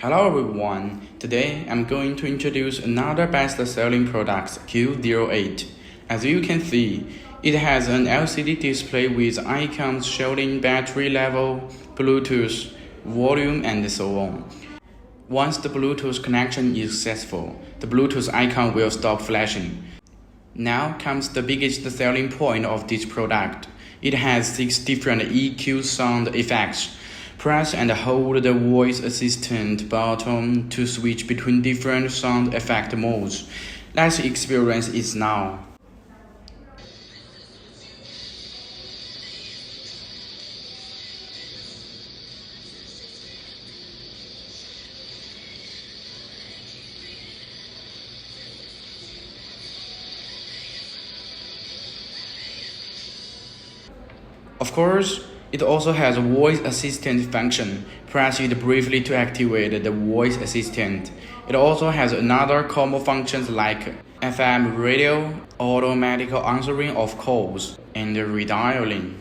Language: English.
Hello everyone, today I'm going to introduce another best-selling product, Q08. As you can see, it has an LCD display with icons showing battery level, Bluetooth, volume, and so on. Once the Bluetooth connection is successful, the Bluetooth icon will stop flashing. Now comes the biggest selling point of this product. It has 6 different EQ sound effects. Press and hold the voice assistant button to switch between different sound effect modes. Let's experience it now. Of course, it also has a voice assistant function. Press it briefly to activate the voice assistant. It also has another common functions like FM radio, automatic answering of calls, and redialing.